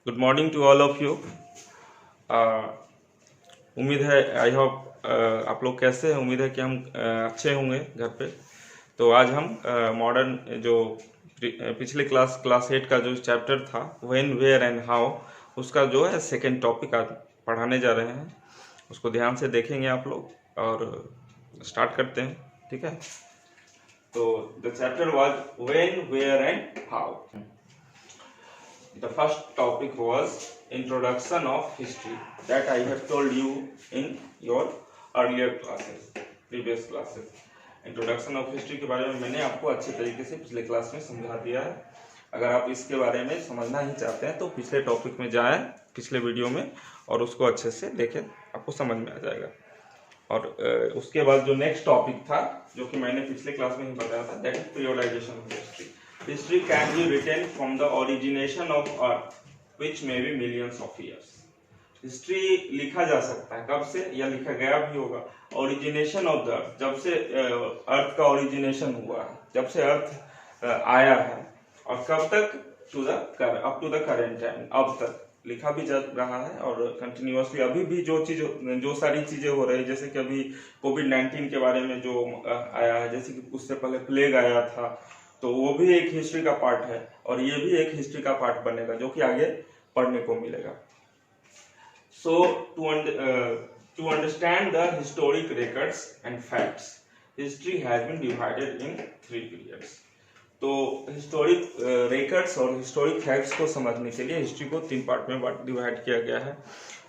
Good morning to all of you. उम्मीद है I hope आप लोग कैसे हैं। उम्मीद है कि हम अच्छे होंगे घर पे। तो आज हम मॉडर्न जो पिछले क्लास 8 का जो चैप्टर था व्हेन वेयर एंड हाउ, उसका जो है सेकेंड टॉपिक आज पढ़ाने जा रहे हैं। उसको ध्यान से देखेंगे आप लोग और स्टार्ट करते हैं, ठीक है। तो the chapter was when where and how. The first topic was introduction of history that I have told you in your earlier classes, previous classes. Introduction of history के बारे में मैंने आपको अच्छे तरीके से पिछले क्लास में समझा दिया है। अगर आप इसके बारे में समझना ही चाहते हैं तो पिछले टॉपिक में जाएं, पिछले वीडियो में, और उसको अच्छे से देखें, आपको समझ में आ जाएगा। और उसके बाद जो नेक्स्ट टॉपिक था, जो कि मैंने पिछले क्लास में ही बताया था, that is periodization of history. History can be written from the origination of Earth, which may be millions of years. History लिखा जा सकता है कब से, या लिखा गया भी होगा। ओरिजिनेशन ऑफ द अर्थ, जब से अर्थ का ओरिजिनेशन हुआ है, जब से अर्थ आया है, और कब तक, up to the current time, अब तक लिखा भी जा रहा है। और कंटिन्यूअसली अभी भी जो सारी चीजें हो रही है, जैसे कि अभी कोविड-19 के बारे में जो आया है, जैसे कि उससे पहले प्लेग आया था, तो वो भी एक हिस्ट्री का पार्ट है, और ये भी एक हिस्ट्री का पार्ट बनेगा, जो कि आगे पढ़ने को मिलेगा। So to understand the historic records and facts, history has been divided in 3 periods. तो हिस्टोरिक रिकॉर्ड्स और हिस्टोरिक फैक्ट्स को समझने के लिए हिस्ट्री को 3 पार्ट में डिवाइड किया गया है।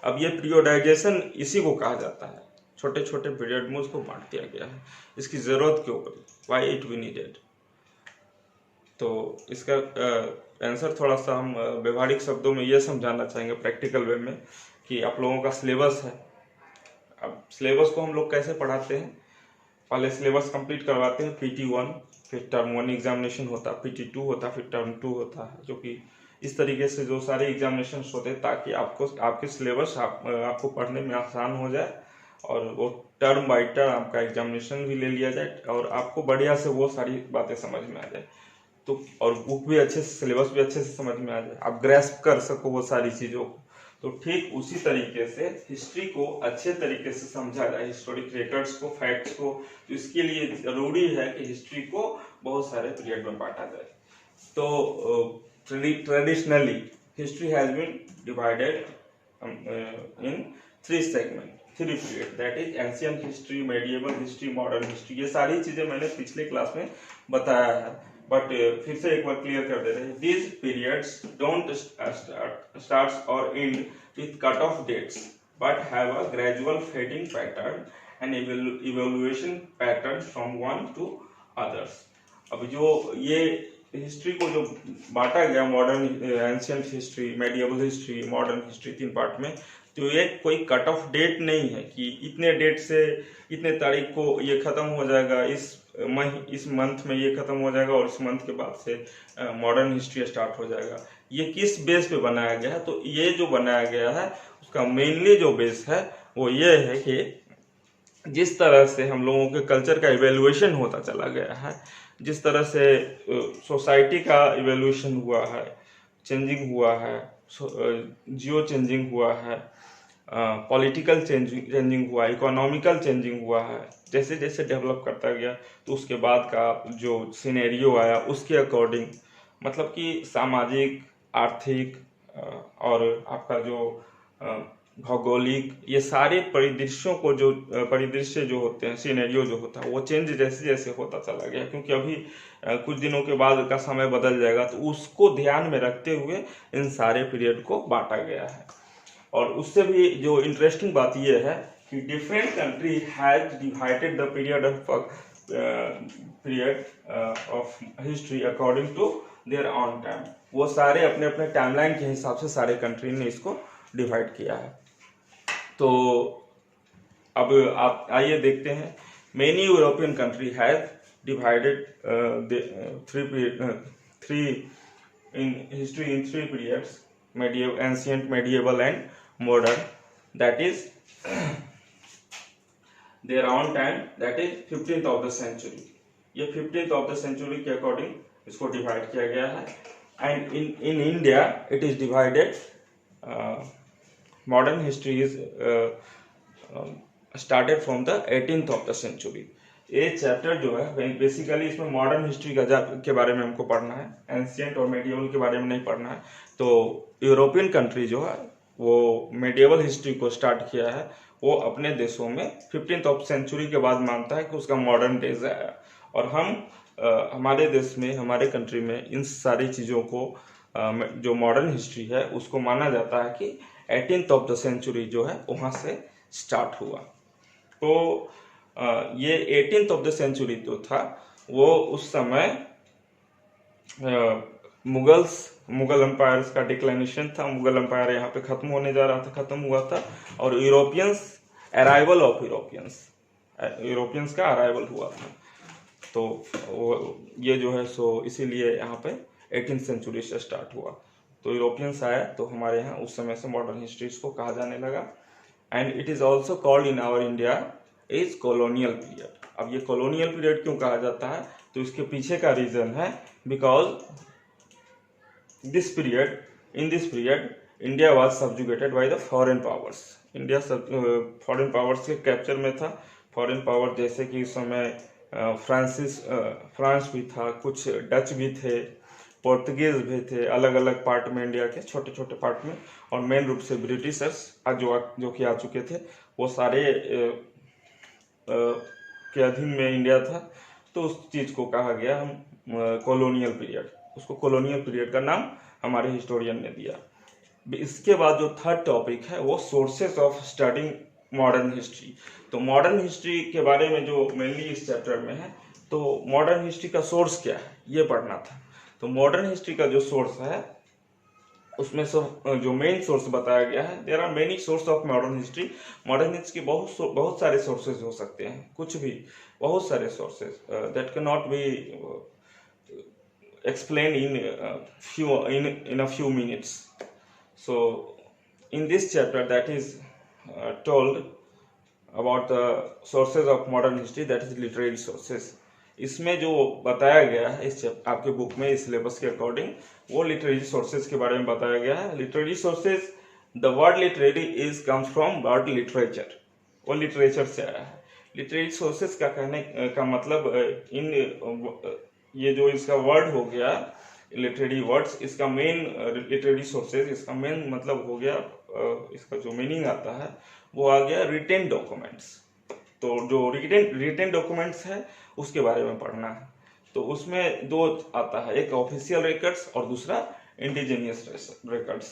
अब ये पीरियोडाइजेशन इसी को कहा जाता है, छोटे छोटे पीरियड में उसको बांट दिया गया है। इसकी जरूरत क्यों पड़ी, वाई इट वी नीडेड। तो इसका आंसर थोड़ा सा हम व्यवहारिक शब्दों में ये समझाना चाहेंगे, प्रैक्टिकल वे में, कि आप लोगों का सिलेबस है। अब सिलेबस को हम लोग कैसे पढ़ाते हैं, पहले सिलेबस कंप्लीट करवाते हैं, PT1, फिर टर्म 1 एग्जामिनेशन होता है, PT2 होता है, फिर टर्म 2 होता है, जो कि इस तरीके से जो सारे एग्जामिनेशन होते हैं, ताकि आपके सिलेबस आपको पढ़ने में आसान हो जाए, और वो टर्म बाई टर्म आपका एग्जामिनेशन भी ले लिया जाए, और आपको बढ़िया से वो सारी बातें समझ में आ जाए। तो और बुक भी अच्छे से, सिलेबस भी अच्छे से समझ में आ जाए, आप ग्रैस्प कर सको वो सारी चीज़ों को। तो ठीक उसी तरीके से हिस्ट्री को अच्छे तरीके से समझा जाए, हिस्टोरिक रिकॉर्ड्स को, फैक्ट्स को। तो इसके लिए जरूरी है कि हिस्ट्री को बहुत सारे पीरियड में बांटा जाए। तो traditionally history has been divided in 3 segment, 3 period, that is ancient history, medieval history, modern history. ये सारी चीजें मैंने पिछले क्लास में बताया है, बट फिर से एक बार क्लियर कर दे रहे हैं। These periods don't start or end with cut-off dates, but have a gradual fading pattern and evaluation pattern from one to others. अब जो ये हिस्ट्री को जो बांटा गया, modern, ancient history, medieval history, modern history, 3 part में, तो ये कोई कट ऑफ डेट नहीं है कि इतने डेट से इतने तारीख को ये खत्म हो जाएगा, इस मंथ में ये खत्म हो जाएगा, और इस मंथ के बाद से मॉडर्न हिस्ट्री स्टार्ट हो जाएगा। ये किस बेस पे बनाया गया है? तो ये जो बनाया गया है उसका मेनली जो बेस है वो ये है कि जिस तरह से हम लोगों के कल्चर का इवेल्युएशन होता चला गया है, जिस तरह से सोसाइटी का इवेल्युएशन हुआ है, चेंजिंग हुआ है, जियो चेंजिंग हुआ है, पॉलिटिकल चेंजिंग हुआ, इकोनॉमिकल चेंजिंग हुआ है, जैसे जैसे डेवलप करता गया, तो उसके बाद का जो सिनेरियो आया उसके अकॉर्डिंग, मतलब कि सामाजिक, आर्थिक और आपका जो भौगोलिक, ये सारे परिदृश्य जो होते हैं, सिनेरियो जो होता है, वो चेंज जैसे जैसे होता चला गया। क्योंकि अभी कुछ दिनों के बाद का समय बदल जाएगा, तो उसको ध्यान में रखते हुए इन सारे पीरियड को बांटा गया है। और उससे भी जो इंटरेस्टिंग बात यह है कि different country has divided the period of history according to their own time. वो सारे अपने अपने टाइमलाइन के हिसाब से सारे कंट्री ने इसको डिवाइड किया है। तो अब आप आइए देखते हैं, many European country has divided three in history in 3 periods, ancient, medieval and modern, that is their own time, that is 15th of the century। ये 15th of the century के अकॉर्डिंग इसको डिवाइड किया गया है। And in India it is divided modern history is started from the 18th of the century. ये chapter जो है basically इसमें मॉडर्न हिस्ट्री के बारे में हमको पढ़ना है, एंशियंट और मेडिवल के बारे में नहीं पढ़ना है। तो यूरोपियन कंट्री जो है वो मेडिवल हिस्ट्री को स्टार्ट किया है, वो अपने देशों में 15th ऑफ सेंचुरी के बाद मानता है कि उसका मॉडर्न डेज आया। और हम हमारे देश में, हमारे कंट्री में इन सारी चीज़ों को जो मॉडर्न हिस्ट्री है उसको माना जाता है कि 18th ऑफ द सेंचुरी जो है वहाँ से स्टार्ट हुआ। तो ये 18th ऑफ द सेंचुरी जो था वो उस समय मुगल एम्पायर्स का डिक्लाइनेशन था। मुगल एम्पायर यहाँ पे खत्म होने जा रहा था, खत्म हुआ था। और अराइवल ऑफ यूरोपियंस का अराइवल हुआ था। तो ये जो है सो इसीलिए यहाँ पे 18th सेंचुरी से स्टार्ट हुआ। तो यूरोपियंस आया तो हमारे यहाँ उस समय से मॉडर्न हिस्ट्रीज को कहा जाने लगा। And it is also called in our India is colonial period. अब ये कॉलोनियल पीरियड क्यों कहा जाता है, तो इसके पीछे का रीजन है because in this period India was subjugated by the foreign powers. India foreign powers के कैप्चर में था। फॉरेन पावर जैसे कि उस समय फ्रांस भी था, कुछ डच भी थे, पोर्तुगीज भी थे, अलग अलग पार्ट में इंडिया के छोटे छोटे पार्ट में। और मेन रूप से ब्रिटिशर्स जो कि आ चुके थे, वो सारे के अधीन में इंडिया था। तो उस चीज़ को कहा गया हम कॉलोनियल पीरियड। उसको कॉलोनियल पीरियड का नाम हमारे हिस्टोरियन ने दिया। इसके बाद जो थर्ड टॉपिक है वो sources of studying modern history. तो मॉडर्न हिस्ट्री के बारे में जो मेनली इस चैप्टर में है, तो मॉडर्न हिस्ट्री का सोर्स क्या है ये पढ़ना था। तो मॉडर्न हिस्ट्री का जो सोर्स है उसमें जो मेन सोर्स बताया गया है, there are many source of modern history. Modern history के बहुत सारे सोर्सेज हो सकते हैं, कुछ भी, बहुत सारे sources that can not be explained in a few minutes. So in this chapter that is told about the sources of modern history, that is literary sources. इसमें जो बताया गया है इस आपके बुक में इस सिलेबस के अकॉर्डिंग, वो लिटरेरी सोर्सेज के बारे में बताया गया है। Literary sources, the word literary is comes from word literature, वो लिटरेचर से आया है। लिटरेरी सोर्सेज का कहने का मतलब ये जो इसका वर्ड हो गया लिटरेरी वर्ड्स, इसका मेन लिटरेरी सोर्सेज, इसका मेन मतलब हो गया, इसका जो मीनिंग आता है वो आ गया रिटेन डॉक्यूमेंट्स। तो जो रिटेन डॉक्यूमेंट्स है उसके बारे में पढ़ना है। तो उसमें दो आता है, एक ऑफिशियल रिकॉर्ड्स और दूसरा इंडिजीनियस रिकॉर्ड्स।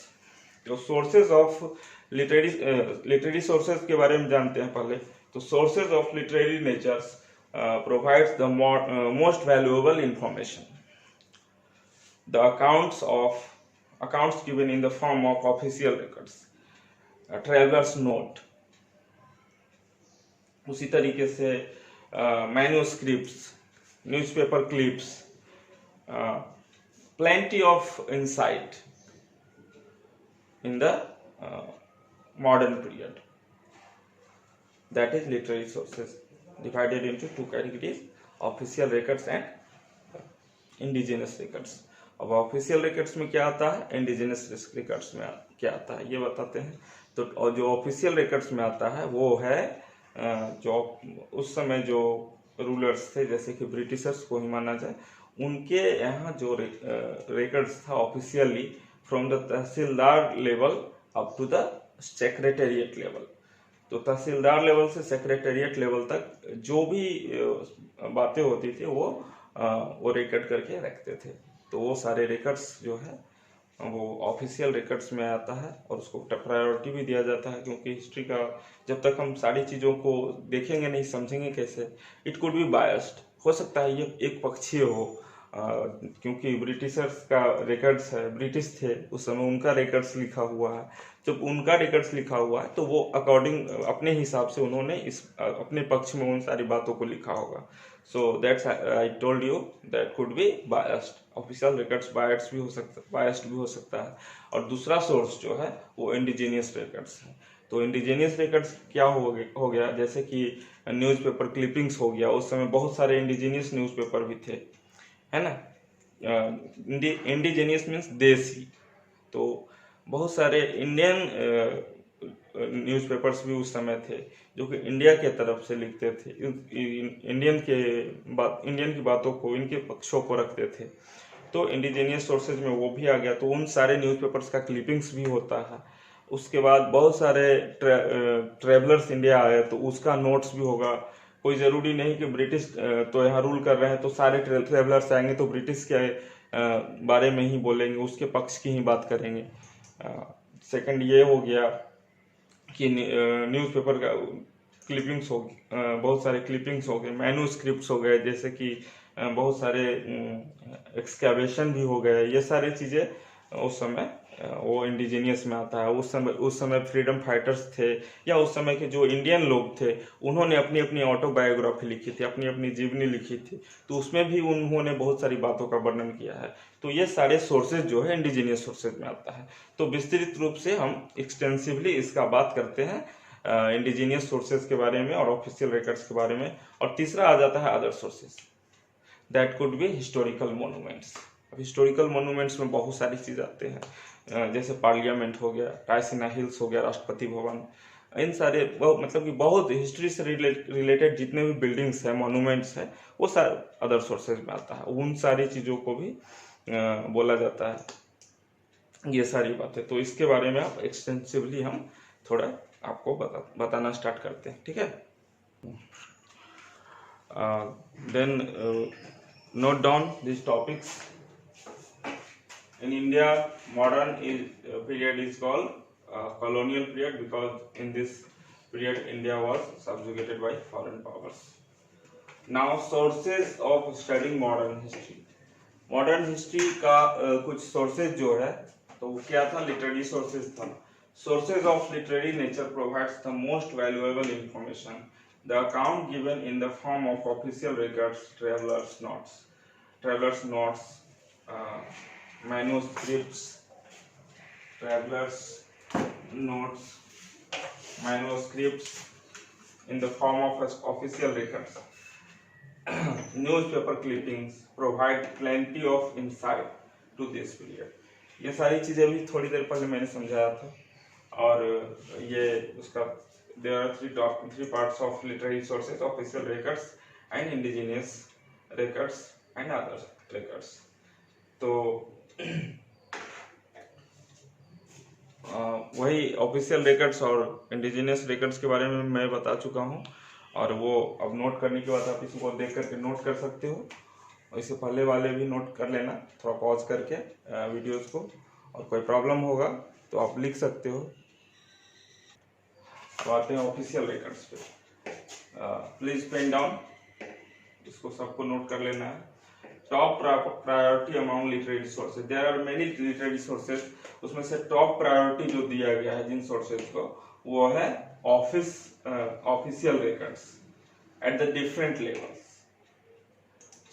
तो सोर्सेज ऑफ लिटरेरी सोर्सेज के बारे में जानते हैं पहले। तो sources of literary natures provides the most valuable information. The accounts given in the form of official records, a traveler's note, उसी तरीके से manuscripts, newspaper clips, plenty of insight in the modern period. That is literary sources, divided into two categories, official records and indigenous records. अब official records में क्या आता है, indigenous records में क्या आता है, ये बताते हैं। तो और जो ऑफिशियल रिकॉर्ड्स में आता है वो है जो उस समय जो रूलर्स थे, जैसे कि ब्रिटिशर्स को ही माना जाए, उनके यहाँ जो रिकॉर्ड्स था officially from the tehsildar level up to the secretariat level. तो तहसीलदार लेवल से सेक्रेटेरिएट लेवल तक जो भी बातें होती थी वो रिकॉर्ड करके रखते थे। तो वो सारे रिकॉर्ड्स जो है वो ऑफिशियल रिकॉर्ड्स में आता है और उसको प्रायोरिटी भी दिया जाता है, क्योंकि हिस्ट्री का जब तक हम सारी चीज़ों को देखेंगे नहीं, समझेंगे कैसे, इट कुड बी बायस्ड, हो सकता है ये एक पक्षीय हो, क्योंकि ब्रिटिशर्स का रिकॉर्ड्स है, ब्रिटिश थे उस समय, उनका रिकॉर्ड्स लिखा हुआ है। जब उनका रिकॉर्ड्स लिखा हुआ है तो वो अकॉर्डिंग अपने हिसाब से उन्होंने इस अपने पक्ष में उन सारी बातों को लिखा होगा। So that's I told you that could be biased. Official records biased भी हो सकता है। और दूसरा सोर्स जो है वो इंडिजीनियस रिकॉर्ड्स है। तो इंडिजीनियस रिकॉर्ड्स क्या हो गया, जैसे कि न्यूज़पेपर क्लिपिंग्स हो गया, उस समय बहुत सारे इंडिजीनियस न्यूज़पेपर भी थे, है ना। इंडिजीनियस मीन्स देसी। तो बहुत सारे इंडियन न्यूज़पेपर्स भी उस समय थे जो कि इंडिया के तरफ से लिखते थे, इंडियन की बातों को, इनके पक्षों को रखते थे। तो इंडिजीनियस सोर्सेज में वो भी आ गया, तो उन सारे न्यूज़पेपर्स का क्लिपिंग्स भी होता है। उसके बाद बहुत सारे ट्रेवलर्स इंडिया आए तो उसका नोट्स भी होगा। कोई ज़रूरी नहीं कि ब्रिटिश तो यहाँ रूल कर रहे हैं तो सारे ट्रेवलर्स आएंगे तो ब्रिटिश के बारे में ही बोलेंगे, उसके पक्ष की ही बात करेंगे। सेकंड ये हो गया कि न्यूज़पेपर का क्लिपिंग्स हो, बहुत सारे क्लिपिंग्स हो गए, मैन्यूस्क्रिप्ट्स हो गए, जैसे कि बहुत सारे एक्सकैवेशन भी हो गए। ये सारी चीज़ें उस समय वो इंडिजीनियस में आता है। उस समय फ्रीडम फाइटर्स थे या उस समय के जो इंडियन लोग थे उन्होंने अपनी अपनी ऑटोबायोग्राफी लिखी थी, अपनी अपनी जीवनी लिखी थी, तो उसमें भी उन्होंने बहुत सारी बातों का वर्णन किया है। तो ये सारे सोर्सेज जो है इंडिजीनियस सोर्सेज में आता है। तो विस्तृत रूप से हम एक्सटेंसिवली इसका बात करते हैं इंडिजीनियस सोर्सेज के बारे में और ऑफिशियल रिकॉर्ड्स के बारे में। और तीसरा आ जाता है other sources, that could be historical monuments. अब हिस्टोरिकल मोनूमेंट्स में बहुत सारी चीज़ आते हैं, जैसे पार्लियामेंट हो गया, रायसीना हिल्स हो गया, राष्ट्रपति भवन, इन सारे मतलब कि बहुत हिस्ट्री से रिलेटेड जितने भी बिल्डिंग्स हैं, मोनूमेंट्स हैं, वो सारे अदर सोर्सेज में आता है। उन सारी चीज़ों को भी बोला जाता है, ये सारी बातें। तो इसके बारे में आप एक्सटेंसिवली हम थोड़ा आपको बताना स्टार्ट करते हैं, ठीक है। Then note down these topics. In India, modern period is called colonial period because in this period India was subjugated by foreign powers. Now sources of studying modern history. Modern history का कुछ sources जो है तो वो क्या था, literary sources था। Sources of literary nature provides the most valuable information. The account given in the form of official records, travelers' notes, manuscripts, travelers' notes, manuscripts in the form of official records, newspaper clippings provide plenty of insight to this period. ये सारी चीज़ें भी थोड़ी देर पहले मैंने समझाया था। और ये उसका there are three parts of literary sources: official records and indigenous records and other records. तो वही ऑफिशियल रिकॉर्ड्स और इंडिजिनियस रिकॉर्ड्स के बारे में मैं बता चुका हूँ, और वो अब नोट करने के बाद आप इसको देख करके नोट कर सकते हो। और इससे पहले वाले भी नोट कर लेना, थोड़ा पॉज करके वीडियोस को, और कोई प्रॉब्लम होगा तो आप लिख सकते हो। अब आते हैं ऑफिशियल रिकॉर्ड्स पे। प्लीज पेन डाउन, इसको सबको नोट कर लेना है। Top priority among literary sources, there are many literary sources, उसमें से टॉप प्रायोरिटी जो दिया गया है जिन सोर्सेज को, वो है official records at the different levels.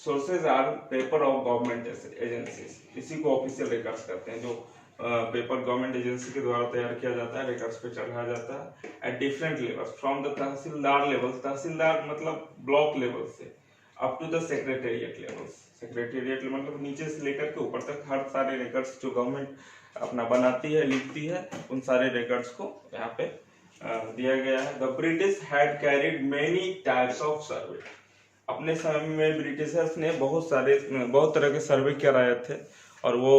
Sources are paper of government agencies, इसी को ऑफिशियल रिकॉर्ड्स करते हैं, जो पेपर गवर्नमेंट एजेंसी के द्वारा तैयार किया जाता है, रिकॉर्ड्स पे चढ़ाया जाता है at different levels, from the tehsildar level, tehsildar मतलब ब्लॉक लेवल से, up to the secretariat levels. Secretariat मतलब नीचे से लेकर के ऊपर तक हर सारे रिकॉर्ड्स जो गवर्नमेंट अपना बनाती है, लिखती है, उन सारे रिकॉर्ड्स को यहाँ पे दिया गया है। The British had carried many types of सर्वे, अपने समय में ब्रिटिशर्स ने बहुत तरह के सर्वे कराए थे, और वो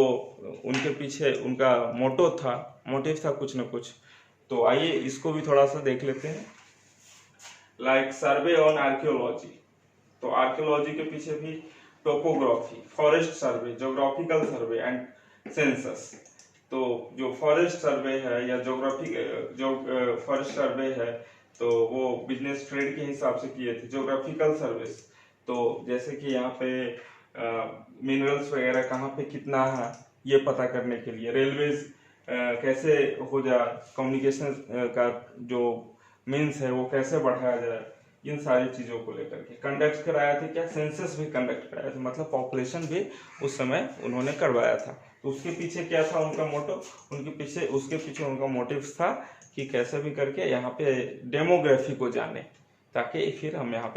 उनके पीछे उनका मोटिव था कुछ न कुछ। तो आइए इसको भी थोड़ा सा देख लेते हैं। लाइक सर्वे ऑन आर्कियोलॉजी, तो आर्कियोलॉजी के पीछे भी topography, forest survey, geographical survey and census. तो जो फॉरेस्ट सर्वे है या फॉरेस्ट सर्वे है तो वो बिजनेस ट्रेड के हिसाब से किए थे। ज्योग्राफिकल सर्विस, तो जैसे कि यहाँ पे मिनरल्स वगैरह कहाँ पे कितना है ये पता करने के लिए। रेलवेज कैसे हो जाए, कम्युनिकेशन का जो मीन्स है वो कैसे बढ़ाया जाए, इन सारी चीज़ों को लेकर के कंडक्ट कराया था। क्या सेंसस भी कंडक्ट कराया था, मतलब पॉपुलेशन भी उस समय उन्होंने करवाया था। तो उसके पीछे क्या था उनका मोटो, उसके पीछे उनका मोटिव था कि कैसे भी करके यहाँ पे डेमोग्राफी को जाने, ताकि फिर हम यहाँ पे